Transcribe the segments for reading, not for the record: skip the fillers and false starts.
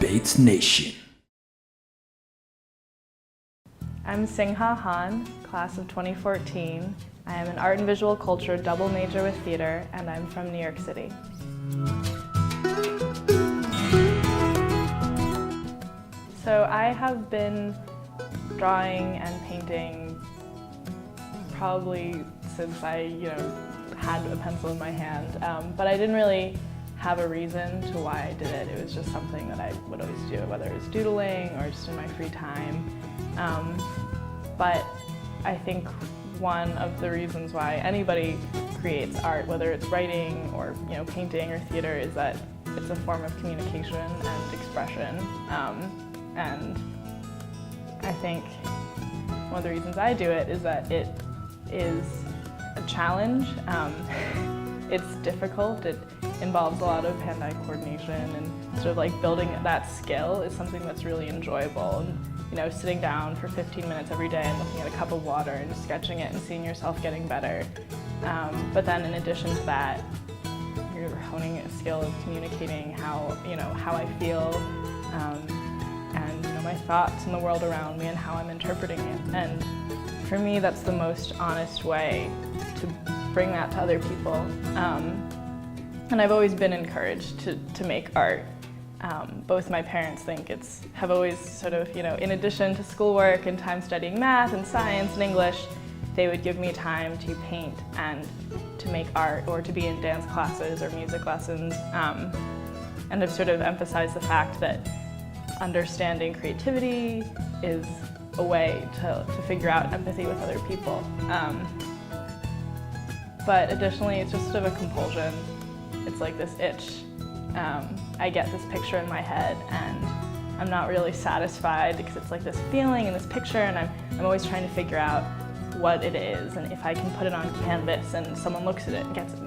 Debates Nation. I'm Singha Hon, class of 2014. I am an art and visual culture double major with theater, and I'm from New York City. So I have been drawing and painting probably since I, had a pencil in my hand, but I didn't really have a reason to why I did it. It was just something that I would always do, whether it was doodling or just in my free time. But I think one of the reasons why anybody creates art, whether it's writing or painting or theater, is that it's a form of communication and expression. And I think one of the reasons I do it is that it is a challenge. It's difficult. It involves a lot of hand-eye coordination, and sort of like building that skill is something that's really enjoyable. And, sitting down for 15 minutes every day and looking at a cup of water and sketching it and seeing yourself getting better. But then in addition to that, you're honing a skill of communicating how I feel, and my thoughts and the world around me and how I'm interpreting it. And for me, that's the most honest way to bring that to other people. And I've always been encouraged to make art. Both my parents have always sort of, in addition to schoolwork and time studying math and science and English, they would give me time to paint and to make art or to be in dance classes or music lessons. And I've sort of emphasized the fact that understanding creativity is a way to figure out empathy with other people. But additionally, it's just sort of a compulsion. It's like this itch. I get this picture in my head and I'm not really satisfied because it's like this feeling and this picture, and I'm always trying to figure out what it is, and if I can put it on canvas and someone looks at it and gets it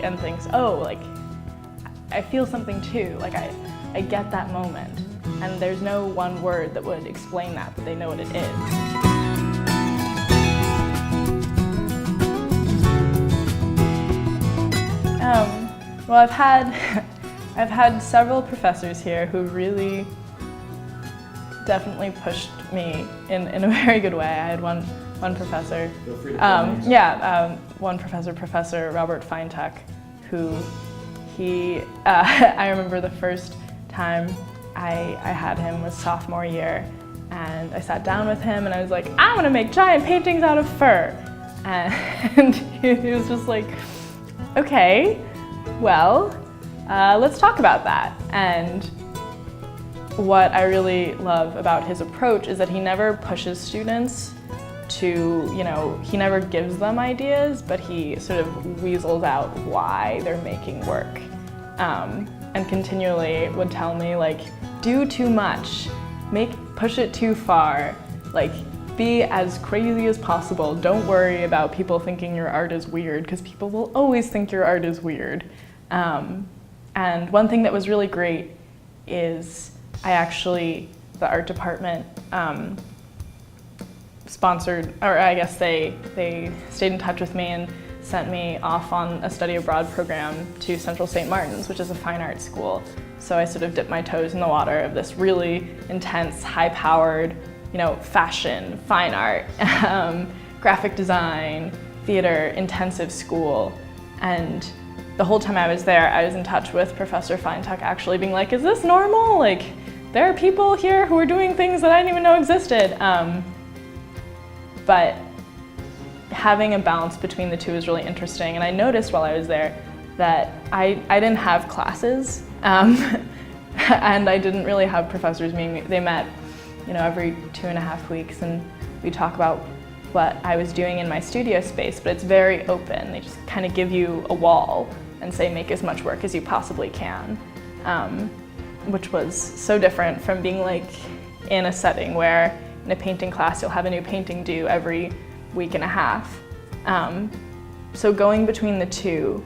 and thinks, oh, like I feel something too, like I get that moment, and there's no one word that would explain that, but they know what it is. Well, I've had several professors here who really definitely pushed me in a very good way. I had one professor, Feel free to one Professor Robert Feintuck, who I remember the first time I had him was sophomore year, and I sat down with him and I was like, I want to make giant paintings out of fur. And he was just like, okay, well, let's talk about that. And what I really love about his approach is that he never pushes students to, he never gives them ideas, but he sort of weasels out why they're making work. And continually would tell me, like, do too much, push it too far, like, be as crazy as possible. Don't worry about people thinking your art is weird, because people will always think your art is weird. And one thing that was really great is the art department sponsored, or I guess they stayed in touch with me and sent me off on a study abroad program to Central St. Martin's, which is a fine arts school. So I sort of dipped my toes in the water of this really intense, high-powered, fashion, fine art, graphic design, theater, intensive school. And the whole time I was there, I was in touch with Professor Feintuck actually being like, is this normal? Like, there are people here who are doing things that I didn't even know existed. But having a balance between the two is really interesting. And I noticed while I was there that I didn't have classes, and I didn't really have professors meeting me. They met, every 2.5 weeks, and we talk about what I was doing in my studio space, but it's very open. They just kind of give you a wall and say, make as much work as you possibly can, which was so different from being like in a setting where in a painting class you'll have a new painting due every week and a half. So going between the two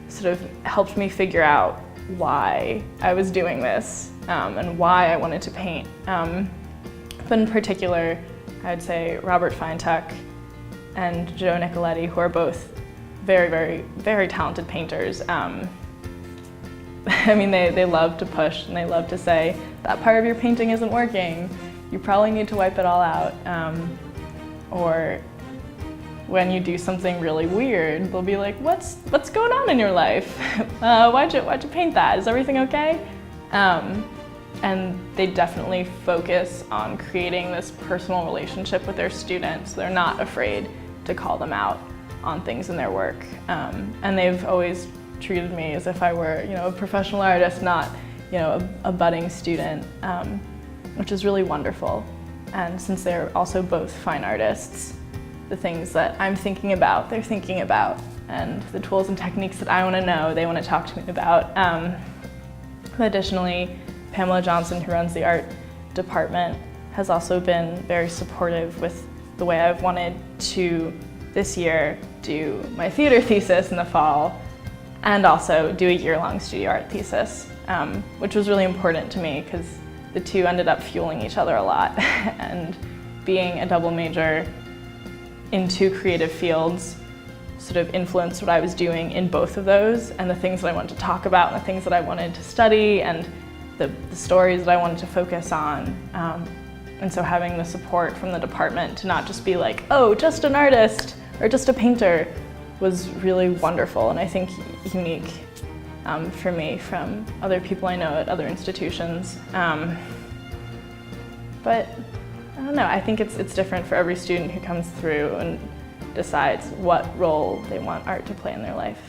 sort of helped me figure out why I was doing this and why I wanted to paint. But in particular, I would say Robert Feintuck and Joe Nicoletti, who are both very, very, very talented painters. I mean, they love to push and they love to say, that part of your painting isn't working. You probably need to wipe it all out. Or when you do something really weird, they'll be like, what's going on in your life? Why'd you paint that? Is everything okay? And they definitely focus on creating this personal relationship with their students. They're not afraid to call them out on things in their work. And they've always treated me as if I were, a professional artist, not, a budding student, which is really wonderful. And since they're also both fine artists, the things that I'm thinking about, they're thinking about, and the tools and techniques that I want to know, they want to talk to me about. Additionally, Pamela Johnson, who runs the art department, has also been very supportive with the way I've wanted to, this year, do my theater thesis in the fall, and also do a year-long studio art thesis, which was really important to me because the two ended up fueling each other a lot. And being a double major in two creative fields sort of influenced what I was doing in both of those, and the things that I wanted to talk about and the things that I wanted to study and the stories that I wanted to focus on. And so having the support from the department to not just be like, oh, just an artist or just a painter, was really wonderful, and I think unique for me from other people I know at other institutions. But I don't know, I think it's different for every student who comes through and decides what role they want art to play in their life.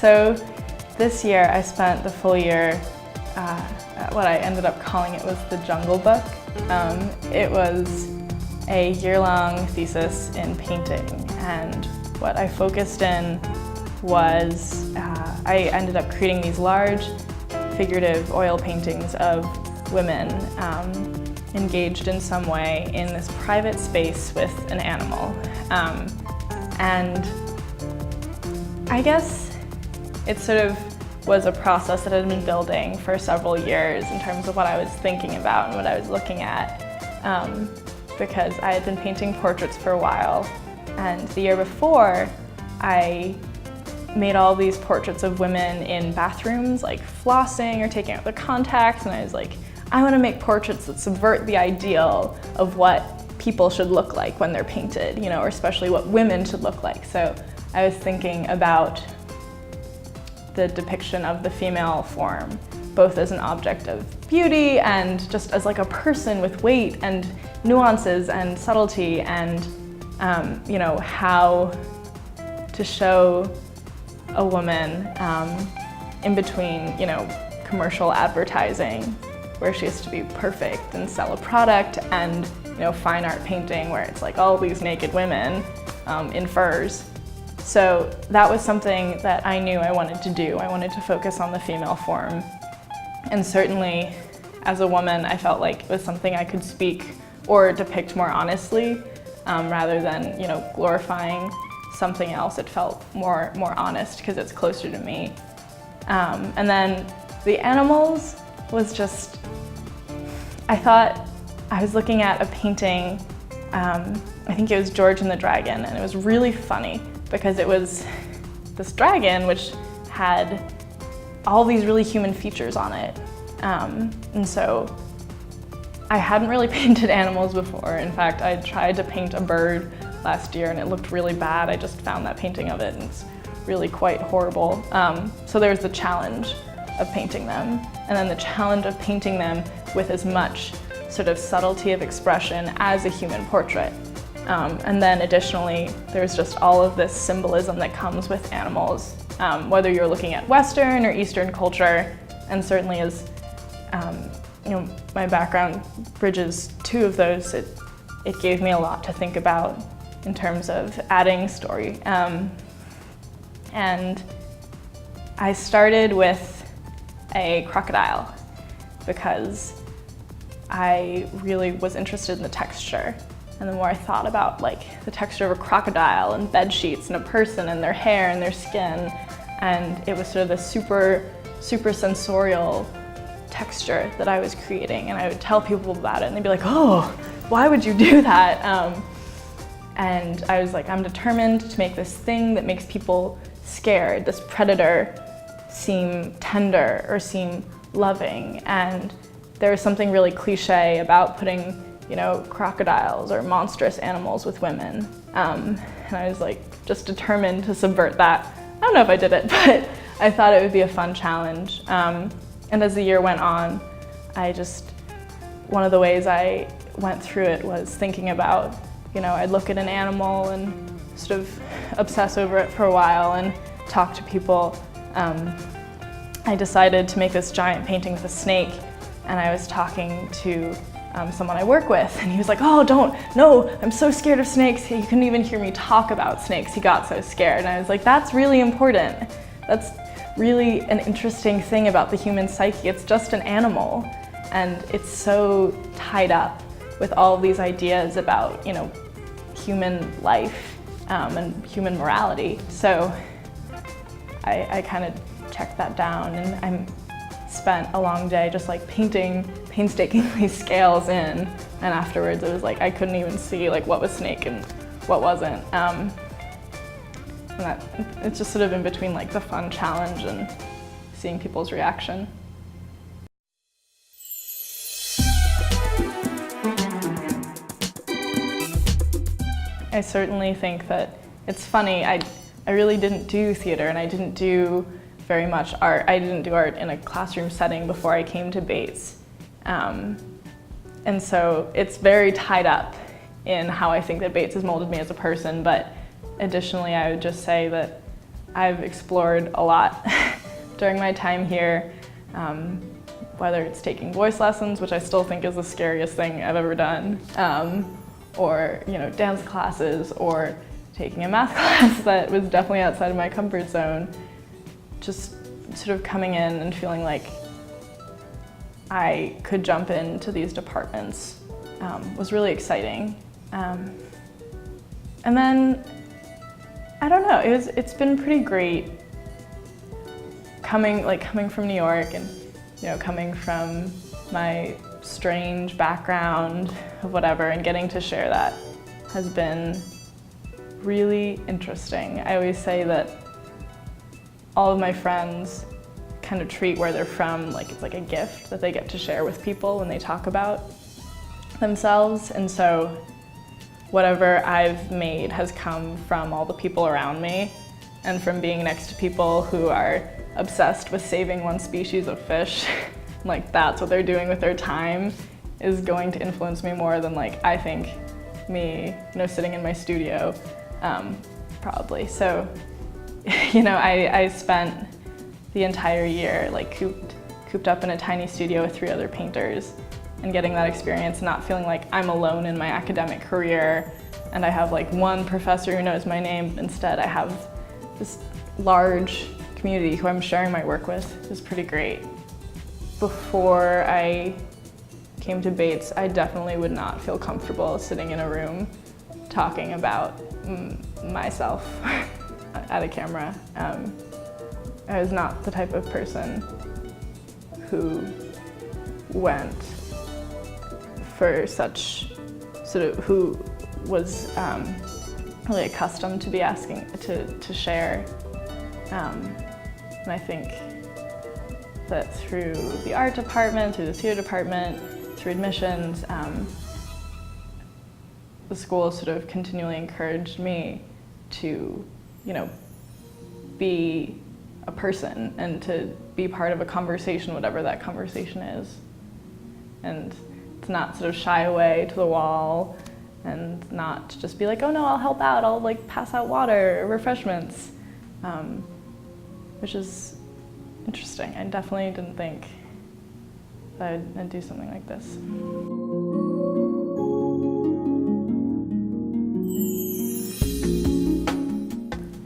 So this year I spent the full year what I ended up calling it was the Jungle Book. It was a year-long thesis in painting, and what I focused in was I ended up creating these large figurative oil paintings of women engaged in some way in this private space with an animal. And I guess it sort of was a process that had been building for several years in terms of what I was thinking about and what I was looking at, because I had been painting portraits for a while, and the year before I made all these portraits of women in bathrooms, like flossing or taking out their contacts, and I was like, I want to make portraits that subvert the ideal of what people should look like when they're painted, or especially what women should look like. So I was thinking about the depiction of the female form, both as an object of beauty and just as like a person with weight and nuances and subtlety, and how to show a woman in between, commercial advertising where she has to be perfect and sell a product, and fine art painting where it's like all these naked women in furs. So that was something that I knew I wanted to do. I wanted to focus on the female form. And certainly, as a woman, I felt like it was something I could speak or depict more honestly, rather than, glorifying something else. It felt more honest because it's closer to me. And then the animals was just, I thought I was looking at a painting, I think it was George and the Dragon, and it was really funny because it was this dragon which had all these really human features on it. And so I hadn't really painted animals before. In fact, I tried to paint a bird last year and it looked really bad. I just found that painting of it and it's really quite horrible. So there's the challenge of painting them, and then the challenge of painting them with as much sort of subtlety of expression as a human portrait. And then additionally, there's just all of this symbolism that comes with animals, whether you're looking at Western or Eastern culture, and certainly as my background bridges two of those, it gave me a lot to think about in terms of adding story. And I started with a crocodile because I really was interested in the texture. And the more I thought about the texture of a crocodile and bed sheets and a person and their hair and their skin, and it was sort of the super sensorial texture that I was creating, and I would tell people about it and they'd be like, oh, why would you do that? And I was like, I'm determined to make this thing that makes people scared, this predator, seem tender or seem loving. And there was something really cliche about putting, crocodiles or monstrous animals with women. And I was like, just determined to subvert that. I don't know if I did it, but I thought it would be a fun challenge. And as the year went on, one of the ways I went through it was thinking about, I'd look at an animal and sort of obsess over it for a while and talk to people. I decided to make this giant painting with a snake, and I was talking to someone I work with, and he was like, oh, no, I'm so scared of snakes. He couldn't even hear me talk about snakes. He got so scared. And I was like, that's really important. That's really an interesting thing about the human psyche. It's just an animal, and it's so tied up with all of these ideas about, human life and human morality. So I kind of checked that down, and I spent a long day just like painting painstakingly scales in, and afterwards it was like I couldn't even see like what was snake and what wasn't. And it's just sort of in between like the fun challenge and seeing people's reaction. I certainly think that it's funny. I really didn't do theater, and I didn't do very much art. I didn't do art in a classroom setting before I came to Bates. And so it's very tied up in how I think that Bates has molded me as a person, but additionally I would just say that I've explored a lot during my time here, whether it's taking voice lessons, which I still think is the scariest thing I've ever done, or dance classes, or taking a math class that was definitely outside of my comfort zone. Just sort of coming in and feeling like I could jump into these departments was really exciting. And then, I don't know, it's been pretty great coming from New York and coming from my strange background of whatever, and getting to share that has been really interesting. I always say that all of my friends kind of treat where they're from like it's like a gift that they get to share with people when they talk about themselves. And so whatever I've made has come from all the people around me and from being next to people who are obsessed with saving one species of fish. Like that's what they're doing with their time is going to influence me more than like I think me, sitting in my studio, probably. So, I spent the entire year like cooped up in a tiny studio with 3 other painters, and getting that experience, not feeling like I'm alone in my academic career and I have like one professor who knows my name. Instead, I have this large community who I'm sharing my work with. Is pretty great. Before I came to Bates, I definitely would not feel comfortable sitting in a room talking about myself at a camera. I was not the type of person who went for such who was really accustomed to be asking to share. And I think that through the art department, through the theater department, through admissions, the school sort of continually encouraged me to, be a person and to be part of a conversation, whatever that conversation is. And to not sort of shy away to the wall and not to just be like, oh no, I'll help out, I'll like pass out water or refreshments, which is interesting. I definitely didn't think that I'd do something like this.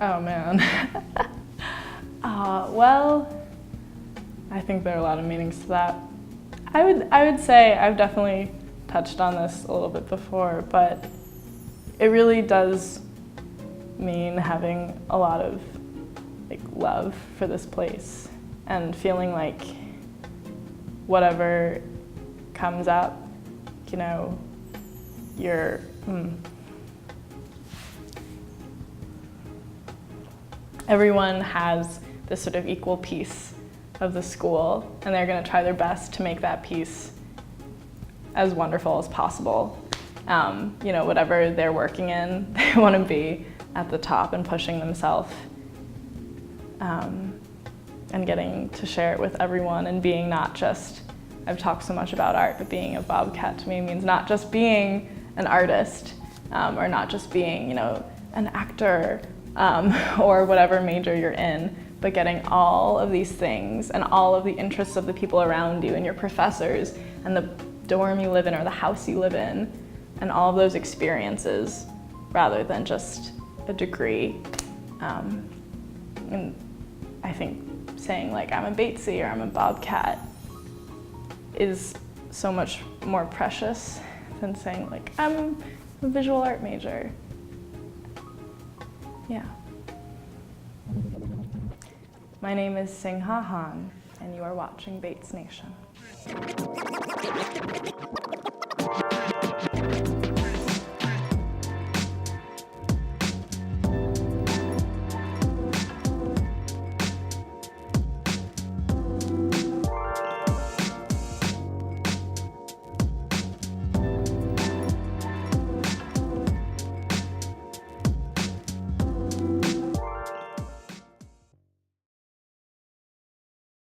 Oh man. Well, I think there are a lot of meanings to that. I would say I've definitely touched on this a little bit before, but it really does mean having a lot of love for this place and feeling like whatever comes up, you're everyone has this sort of equal piece of the school, and they're going to try their best to make that piece as wonderful as possible. You know, whatever they're working in, they want to be at the top and pushing themselves, and getting to share it with everyone, and being not just, I've talked so much about art, but being a Bobcat to me means not just being an artist, or not just being, you know, an actor, or whatever major you're in, but getting all of these things and all of the interests of the people around you and your professors and the dorm you live in or the house you live in, and all of those experiences rather than just a degree. And I think saying like I'm a Batesy or I'm a Bobcat is so much more precious than saying like I'm a visual art major. Yeah. My name is Singha Hon, and you are watching Bates Nation.